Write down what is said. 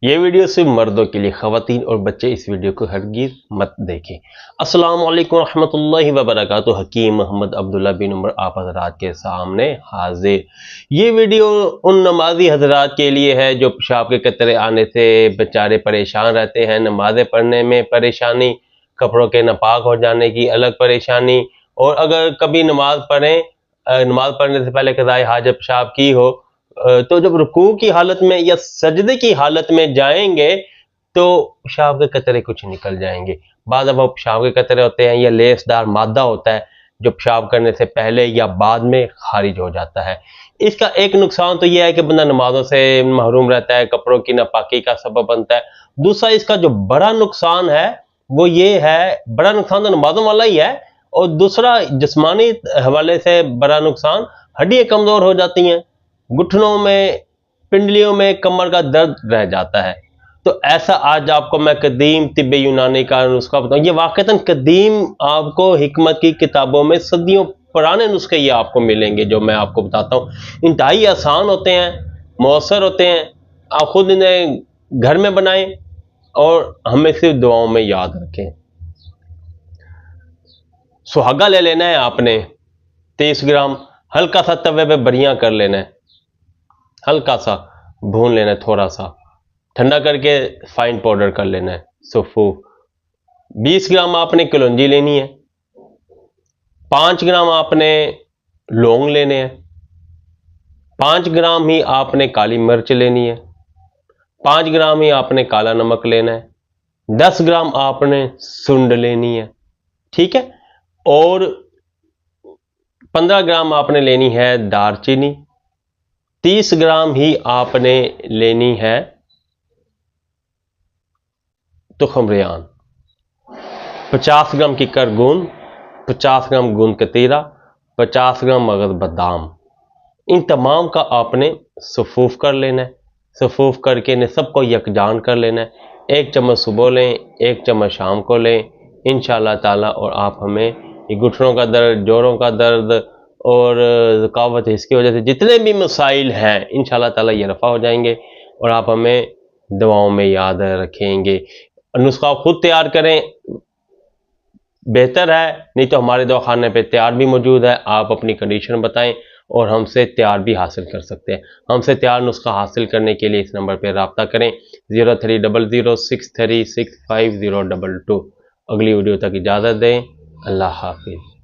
ये वीडियो सिर्फ मर्दों के लिए, ख़वातीन और बच्चे इस वीडियो को हरगिज़ मत देखें। अस्सलाम वालेकुम रहमतुल्लाहि व बरकातुहू। हकीम मोहम्मद अब्दुल्ला बिन उमर आप हज़रात के सामने हाजिर। ये वीडियो उन नमाजी हज़रात के लिए है जो पेशाब के कतरे आने से बेचारे परेशान रहते हैं, नमाज़ें पढ़ने में परेशानी, कपड़ों के नापाक हो जाने की अलग परेशानी, और अगर कभी नमाज पढ़ें, नमाज पढ़ने से पहले क़ज़ाए हाजत पेशाब की हो तो जब रुकू की हालत में या सजदे की हालत में जाएंगे तो पेशाब के कतरे कुछ निकल जाएंगे। बाद अब पेशाब के कतरे होते हैं या लेसदार मादा होता है जो पेशाब करने से पहले या बाद में खारिज हो जाता है। इसका एक नुकसान तो यह है कि बंदा नमाजों से महरूम रहता है, कपड़ों की नापाकी का सबब बनता है। दूसरा इसका जो बड़ा नुकसान है वो ये है, बड़ा नुकसान तो नमाजों वाला ही है, और दूसरा जिस्मानी हवाले से बड़ा नुकसान, हड्डियां कमजोर हो जाती हैं, घुटनों में, पिंडलियों में कमर का दर्द रह जाता है। तो ऐसा आज आपको मैं कदीम तिब्बे यूनानी का नुस्खा बताऊं। ये वाकईतन कदीम आपको हिकमत की किताबों में सदियों पुराने नुस्खे ये आपको मिलेंगे जो मैं आपको बताता हूँ। इंतहाई आसान होते हैं, मौसर होते हैं। आप खुद इन्हें घर में बनाएं और हमें सिर्फ दुआओं में याद रखें। सुहागा ले लेना है आपने 30 ग्राम, हल्का सा तवे पे बरियां कर लेना है, हल्का सा भून लेना है, थोड़ा सा ठंडा करके फाइन पाउडर कर लेना है। सफ़ूफ 20 ग्राम आपने कलौंजी लेनी है, 5 ग्राम आपने लौंग लेने हैं, 5 ग्राम ही आपने काली मिर्च लेनी है, 5 ग्राम ही आपने काला नमक लेना है, 10 ग्राम आपने सुंड लेनी है, ठीक है, और 15 ग्राम आपने लेनी है दालचीनी, 30 ग्राम ही आपने लेनी है तुखम रियान, 50 ग्राम किकर गूंद, 50 ग्राम गूंद कतीरा, 50 ग्राम मगज बादाम। इन तमाम का आपने सफ़ूफ कर लेना है। सफ़ूफ करके इन्हें सबको यकजान कर लेना है। 1 चम्मच सुबह लें, 1 चम्मच शाम को लें इंशाअल्लाह ताला। और आप हमें ये घुटनों का दर्द, जोड़ों का दर्द और ज़ुकावत, इसकी वजह से जितने भी मसाइल हैं इंशाअल्लाह ताला ये रफ़ा हो जाएंगे और आप हमें दुआओं में याद रखेंगे। नुस्खा खुद तैयार करें, बेहतर है, नहीं तो हमारे दवाखाने पे तैयार भी मौजूद है। आप अपनी कंडीशन बताएं और हमसे तैयार भी हासिल कर सकते हैं। हमसे तैयार नुस्खा हासिल करने के लिए इस नंबर पर रब्ता करें 0300636502। अगली वीडियो तक इजाज़त दें। अल्लाह हाफिज़।